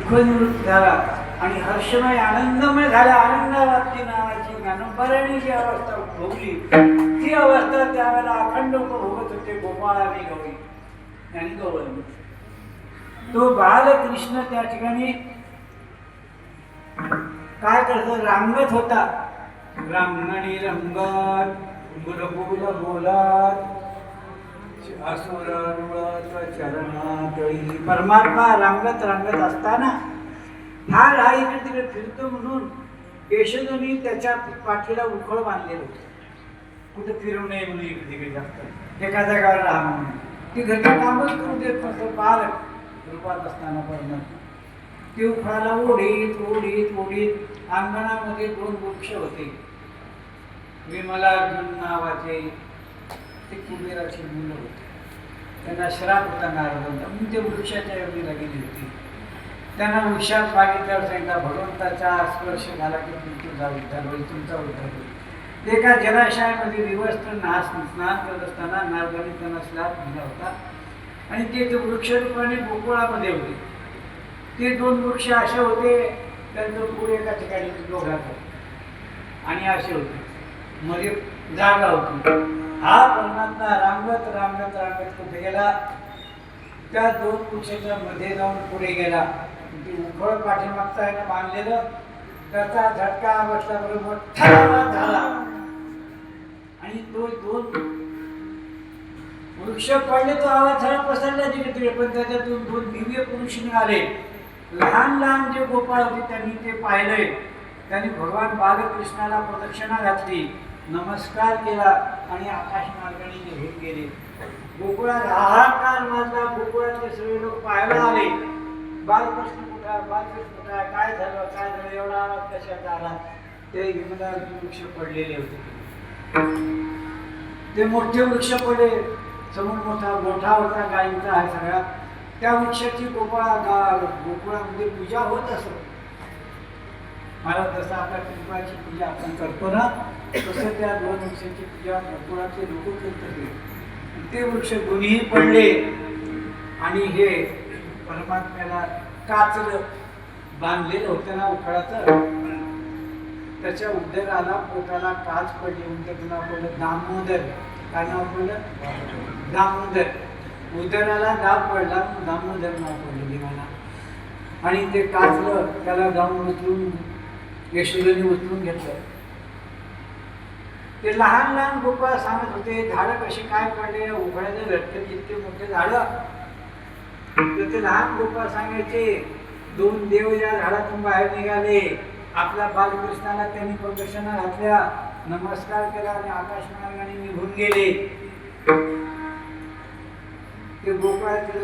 दुःख निवृत्त झाला आणि हर्षमय आनंदमय झाला. आनंदावाप्ती नावाची ज्ञानोबारायणी जी अवस्था भोगली ती अवस्था त्यावेळेला अखंड उपभोगत होते गोपाळ आणि गौरी आणि गौरंग. तो बालकृष्ण त्या ठिकाणी काय करतो, रांगत होता. रांगणी रंगत गुलगुल बोलत असुर चरणातळी. परमात्मा रांगत रांगत असताना हा इकडे तिकडे फिरतो म्हणून यशोदेने त्याच्या पाठीला उखळ बांधलेलं होतं. कुठे फिरू नये म्हणून इकडे तिकडे जास्त एका जागावर राहा म्हणून. ती घरचं कामच करू देत नसतं बालक रूपात असताना. परमात्मा ते उखळाला ओढीत ओढीत ओढीत अंगणामध्ये 2 वृक्ष होते. विमलार्जुन नावाचे ते कुबेराची मुलं होते. त्यांना श्राप होता नारदांचा म्हणून ते वृक्षाच्या योनीला गेली होती. त्यांना वृक्षात मागितल्यावर सांगितलं भगवंताचा स्पर्श झाला की तुमचा उद्धार होईल, तुमचा उद्धार होईल. एका जलाशयामध्ये विवस्त्र स्नान करत असताना नारदांनी त्यांना श्राप दिला होता आणि ते वृक्षरूपाने गोकुळामध्ये होते. ते 2 वृक्ष असे होते, त्यांचं पुढे एका ठिकाणी दोघात आणि असे होते मध्ये जागा होती. हा परमात्मा रांगत रांगत रांगत कुठे गेला, त्या 2 वृक्षाच्या मध्ये जाऊन पुढे गेला. ते उखळ पाठीमागचा आहे ना बांधलेलं, त्याचा झटका बसल्याबरोबर मोठा झाला आणि तो 2 वृक्ष पडले. तो आवाज झाला पसरला जिकडे तिकडे, पण त्याच्यातून 2 दिव्य पुरुष निघाले. लहान लहान जे गोपाळ होते त्यांनी ते पाहिलंय. त्यांनी भगवान बालकृष्णाला प्रदक्षिणा घातली, नमस्कार केला आणि आकाश मार्गाने निघून गेले. गोकुळात हाहाकार वाजला. गोकुळातले सगळे लोक पाहायला आले. बालकृष्ण कुठा, बालकृष्ण कुठा, काय झालं काय झालं, एवढा आवाज कशाचा आला. ते विमलार्जुन वृक्ष पडलेले होते. ते मोठे वृक्ष पडले. समोर मोठा गोठा होता गायींचा आहे सगळा. त्या वृक्षाची गोकुळामध्ये पूजा होत असत. मला जसं आपल्या पिंपळाची पूजा आपण करतो ना, तसं त्या 2 वृक्षाची पूजा गोकुळाचे लोक करत होते. ते वृक्ष दोन्ही पडले आणि हे परमात्म्याला काचलं बांधलेलं होतं ना उखळाचं, त्याच्या उदराला पोटाला काच पडली. म्हणून नाव पडलं दामोदर. काय नाव पडलं? दामोदर. उदराला दाब पडला, दामोदर नाव पडलं देवाला. आणि ते काचलं, त्याला जाऊन उचलून यशोदेने उचलून घेतलं. ते लहान लहान गोपाळ सांगत होते झाडं कशी काय पडले, उघड्याने झटके जितके मोठे झाडं. तर ते लहान गोपाळ सांगायचे 2 देव या झाडातून बाहेर निघाले. आपल्या बालकृष्णाला त्यांनी प्रदक्षिणा घातल्या, नमस्कार केला आणि आकाश मार्गाने निघून गेले. ते गोपाळाचे